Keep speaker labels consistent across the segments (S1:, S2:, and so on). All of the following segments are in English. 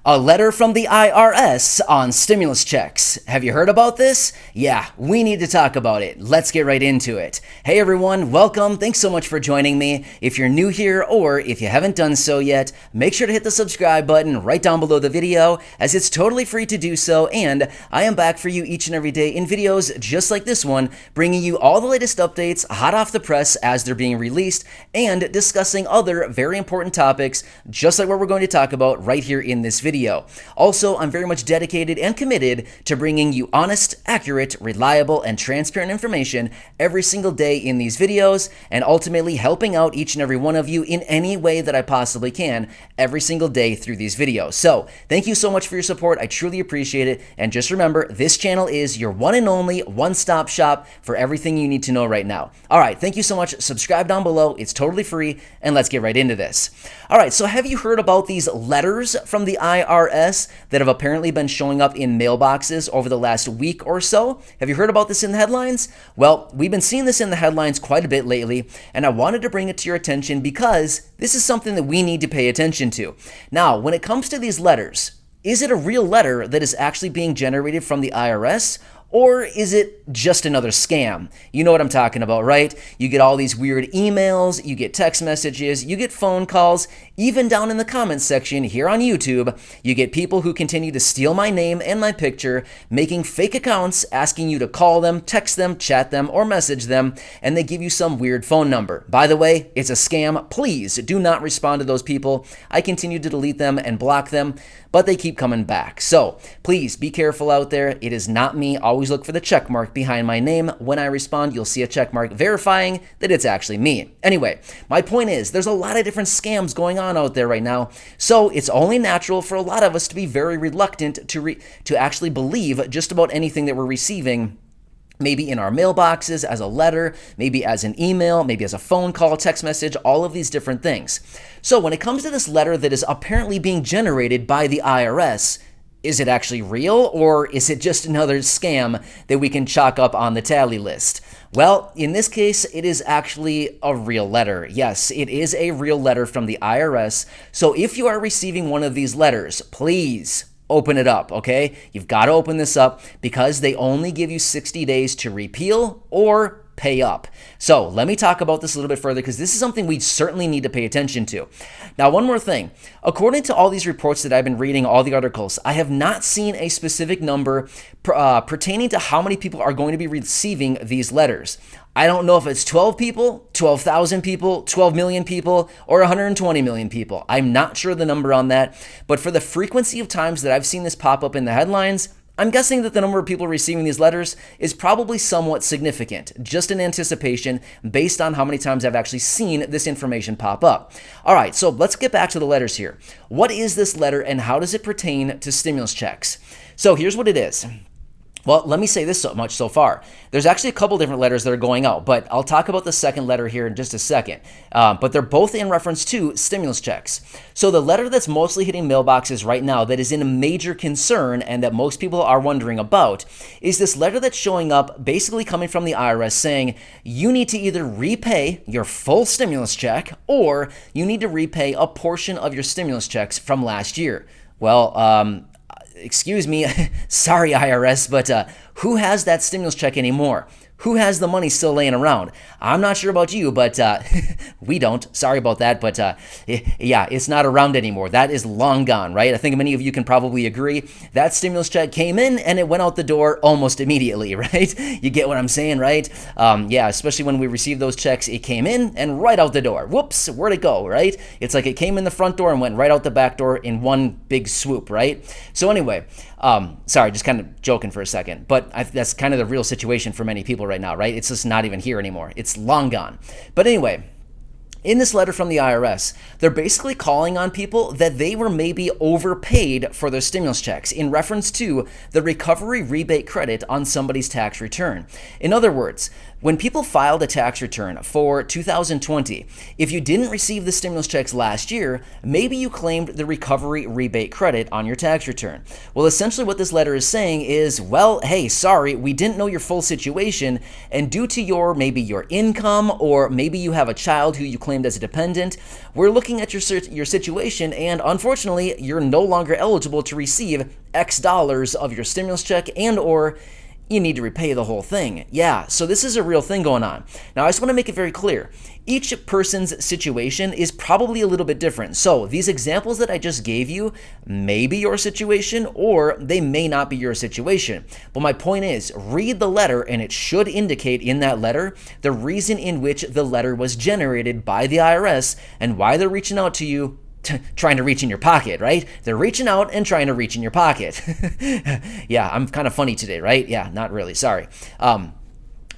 S1: A letter from the IRS on stimulus checks. Have you heard about this? Yeah, we need to talk about it. Let's get right into it. Hey everyone, welcome. Thanks so much for joining me. If you're new here or if you haven't done so yet, make sure to hit the subscribe button right down below the video as it's totally free to do so, and I am back for you each and every day in videos just like this one, bringing you all the latest updates hot off the press as they're being released and discussing other very important topics just like what we're going to talk about right here in this video. Also, I'm very much dedicated and committed to bringing you honest, accurate, reliable, and transparent information every single day in these videos, and ultimately helping out each and every one of you in any way that I possibly can every single day through these videos. So, thank you so much for your support. I truly appreciate it. And just remember, this channel is your one and only one-stop shop for everything you need to know right now. All right, thank you so much. Subscribe down below. It's totally free, and let's get right into this. All right, so have you heard about these letters from the IRS that have apparently been showing up in mailboxes over the last week or so? Have you heard about this in the headlines? Well, we've been seeing this in the headlines quite a bit lately, and I wanted to bring it to your attention because this is something that we need to pay attention to. Now, when it comes to these letters, is it a real letter that is actually being generated from the IRS? Or is it just another scam? You know what I'm talking about, right? You get all these weird emails, you get text messages, you get phone calls, even down in the comments section here on YouTube, you get people who continue to steal my name and my picture, making fake accounts, asking you to call them, text them, chat them, or message them, and they give you some weird phone number. By the way, it's a scam. Please do not respond to those people. I continue to delete them and block them, but they keep coming back. So please be careful out there. It is not me. Always look for the check mark behind my name. When I respond, you'll see a check mark verifying that it's actually me. Anyway, my point is there's a lot of different scams going on out there right now. So it's only natural for a lot of us to be very reluctant to actually believe just about anything that we're receiving, maybe in our mailboxes, as a letter, maybe as an email, maybe as a phone call, text message, all of these different things. So when it comes to this letter that is apparently being generated by the IRS, is it actually real, or is it just another scam that we can chalk up on the tally list? Well, in this case, it is actually a real letter. Yes, it is a real letter from the IRS. So if you are receiving one of these letters, please open it up, okay? You've got to open this up because they only give you 60 days to repeal or pay up. So let me talk about this a little bit further because this is something we certainly need to pay attention to. Now, one more thing. According to all these reports that I've been reading, all the articles, I have not seen a specific number pertaining to how many people are going to be receiving these letters. I don't know if it's 12 people, 12,000 people, 12 million people, or 120 million people. I'm not sure the number on that, but for the frequency of times that I've seen this pop up in the headlines, I'm guessing that the number of people receiving these letters is probably somewhat significant, just in anticipation based on how many times I've actually seen this information pop up. All right, so let's get back to the letters here. What is this letter and how does it pertain to stimulus checks? So here's what it is. Well, let me say this so much so far. There's actually a couple different letters that are going out, but I'll talk about the second letter here in just a second. But they're both in reference to stimulus checks. So the letter that's mostly hitting mailboxes right now that is in a major concern and that most people are wondering about is this letter that's showing up basically coming from the IRS saying you need to either repay your full stimulus check or you need to repay a portion of your stimulus checks from last year. Well, excuse me, sorry IRS, but who has that stimulus check anymore? Who has the money still laying around? I'm not sure about you, but we don't. Sorry about that, but yeah, it's not around anymore. That is long gone, right? I think many of you can probably agree. That stimulus check came in and it went out the door almost immediately, right? You get what I'm saying, right? Yeah, especially when we received those checks, it came in and right out the door. Whoops, where'd it go, right? It's like it came in the front door and went right out the back door in one big swoop, right? So anyway, sorry, just kind of joking for a second, but that's kind of the real situation for many people right now, right? It's just not even here anymore. It's long gone. But anyway, in this letter from the IRS, they're basically calling on people that they were maybe overpaid for their stimulus checks in reference to the recovery rebate credit on somebody's tax return. In other words, When people filed a tax return for 2020, if you didn't receive the stimulus checks last year, maybe you claimed the recovery rebate credit on your tax return. Well, essentially what this letter is saying is, well, hey, sorry, we didn't know your full situation, and due to maybe your income, or maybe you have a child who you claimed as a dependent, we're looking at your situation, and unfortunately, you're no longer eligible to receive X dollars of your stimulus check, and or you need to repay the whole thing. Yeah, so this is a real thing going on. Now, I just want to make it very clear. Each person's situation is probably a little bit different. So these examples that I just gave you may be your situation, or they may not be your situation. But my point is, read the letter, and it should indicate in that letter the reason in which the letter was generated by the IRS and why they're reaching out to you, trying to reach in your pocket, right? They're reaching out and trying to reach in your pocket. Yeah, I'm kind of funny today, right? Yeah, not really, sorry. But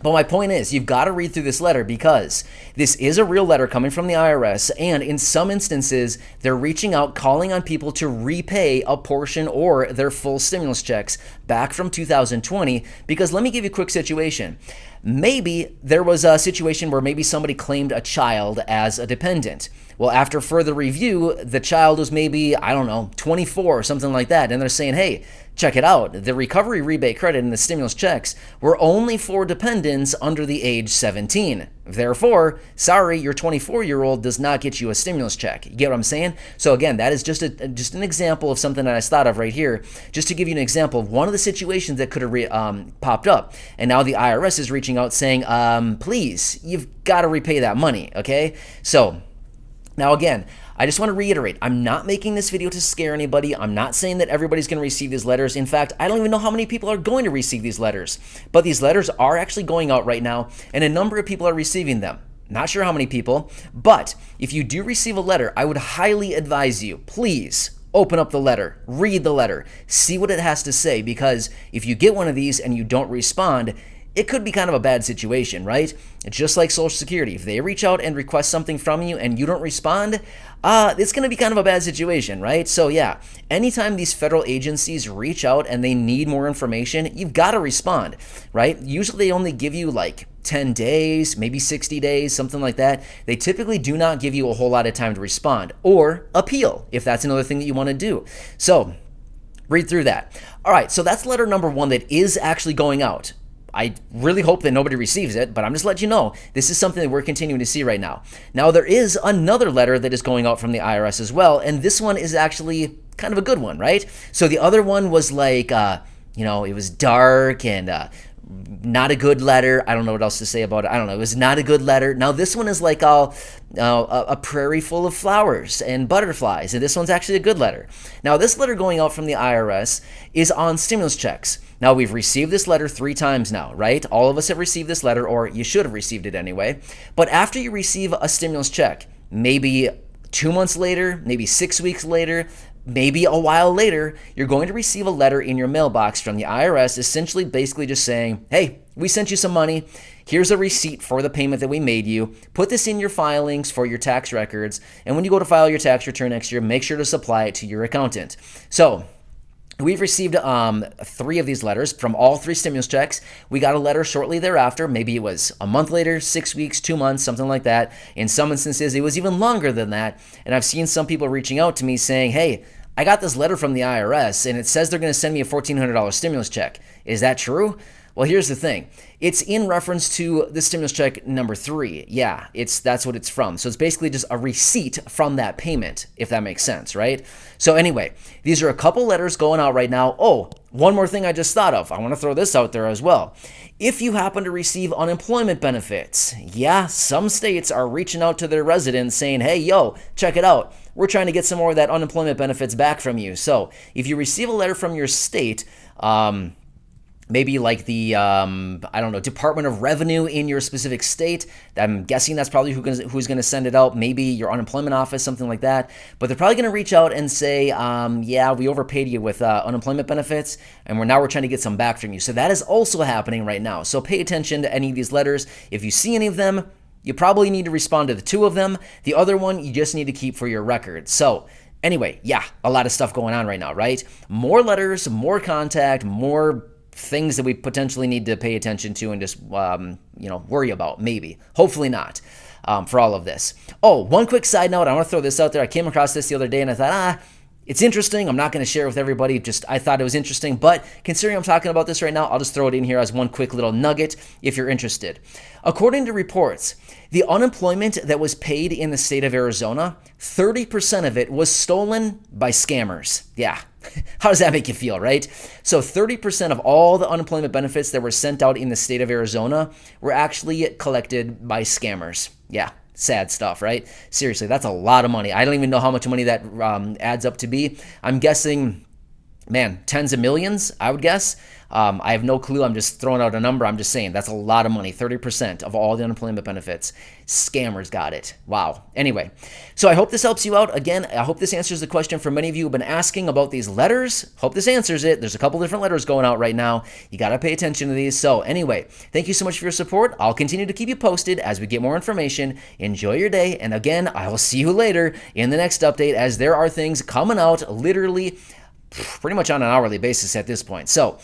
S1: my point is, you've got to read through this letter, because this is a real letter coming from the IRS, and in some instances, they're reaching out, calling on people to repay a portion or their full stimulus checks back from 2020, because let me give you a quick situation. Maybe there was a situation where maybe somebody claimed a child as a dependent. Well, after further review, the child was maybe, I don't know, 24 or something like that. And they're saying, hey, check it out. The recovery rebate credit and the stimulus checks were only for dependents under the age 17. Therefore, sorry, your 24-year-old does not get you a stimulus check. You get what I'm saying? So again, that is just an example of something that I thought of right here, just to give you an example of one of the situations that could have popped up. And now the IRS is reaching out saying, please, you've got to repay that money, okay? So now again, I just want to reiterate, I'm not making this video to scare anybody. I'm not saying that everybody's going to receive these letters. In fact, I don't even know how many people are going to receive these letters. But these letters are actually going out right now, and a number of people are receiving them. Not sure how many people, but if you do receive a letter, I would highly advise you, please open up the letter, read the letter, see what it has to say, because if you get one of these and you don't respond, it could be kind of a bad situation, right? It's just like Social Security. If they reach out and request something from you and you don't respond, it's going to be kind of a bad situation, right? So yeah, anytime these federal agencies reach out and they need more information, you've got to respond, right? Usually they only give you like 10 days, maybe 60 days, something like that. They typically do not give you a whole lot of time to respond or appeal, if that's another thing that you want to do. So read through that. All right, so that's letter number one that is actually going out. I really hope that nobody receives it, but I'm just letting you know this is something that we're continuing to see right now. Now, there is another letter that is going out from the IRS as well, and this one is actually kind of a good one, right? So the other one was like, it was dark and not a good letter. I don't know what else to say about it. I don't know. It was not a good letter. Now, this one is like a prairie full of flowers and butterflies, and this one's actually a good letter. Now, this letter going out from the IRS is on stimulus checks. Now, we've received this letter 3 times now, right? All of us have received this letter, or you should have received it anyway. But after you receive a stimulus check, maybe 2 months later, maybe 6 weeks later, maybe a while later, you're going to receive a letter in your mailbox from the IRS, essentially basically just saying, hey, we sent you some money. Here's a receipt for the payment that we made you. Put this in your filings for your tax records. And when you go to file your tax return next year, make sure to supply it to your accountant. So we've received 3 of these letters from all 3 stimulus checks. We got a letter shortly thereafter. Maybe it was a month later, 6 weeks, 2 months, something like that. In some instances, it was even longer than that. And I've seen some people reaching out to me saying, hey, I got this letter from the IRS and it says they're going to send me a $1,400 stimulus check. Is that true? Well, here's the thing. It's in reference to the stimulus check number 3. Yeah, that's what it's from. So it's basically just a receipt from that payment, if that makes sense, right? So anyway, these are a couple letters going out right now. Oh, one more thing I just thought of. I want to throw this out there as well. If you happen to receive unemployment benefits, yeah, some states are reaching out to their residents saying, hey, yo, check it out. We're trying to get some more of that unemployment benefits back from you. So if you receive a letter from your state, maybe like the, Department of Revenue in your specific state. I'm guessing that's probably who's going to send it out. Maybe your unemployment office, something like that. But they're probably going to reach out and say, yeah, we overpaid you with unemployment benefits, and we're trying to get some back from you. So that is also happening right now. So pay attention to any of these letters. If you see any of them, you probably need to respond to the 2 of them. The other one, you just need to keep for your record. So anyway, yeah, a lot of stuff going on right now, right? More letters, more contact, more things that we potentially need to pay attention to and just, worry about, maybe. Hopefully not. For all of this. Oh, one quick side note. I want to throw this out there. I came across this the other day and I thought, it's interesting. I'm not going to share it with everybody. I thought it was interesting. But considering I'm talking about this right now, I'll just throw it in here as one quick little nugget if you're interested. According to reports, the unemployment that was paid in the state of Arizona, 30% of it was stolen by scammers. Yeah. How does that make you feel, right? So 30% of all the unemployment benefits that were sent out in the state of Arizona were actually collected by scammers. Yeah, sad stuff, right? Seriously, that's a lot of money. I don't even know how much money that adds up to be. I'm guessing, man, tens of millions, I would guess. I have no clue. I'm just throwing out a number. I'm just saying that's a lot of money. 30% of all the unemployment benefits. Scammers got it. Wow. Anyway, so I hope this helps you out. Again, I hope this answers the question for many of you who have been asking about these letters. Hope this answers it. There's a couple different letters going out right now. You got to pay attention to these. So anyway, thank you so much for your support. I'll continue to keep you posted as we get more information. Enjoy your day. And again, I will see you later in the next update as there are things coming out literally pretty much on an hourly basis at this point. So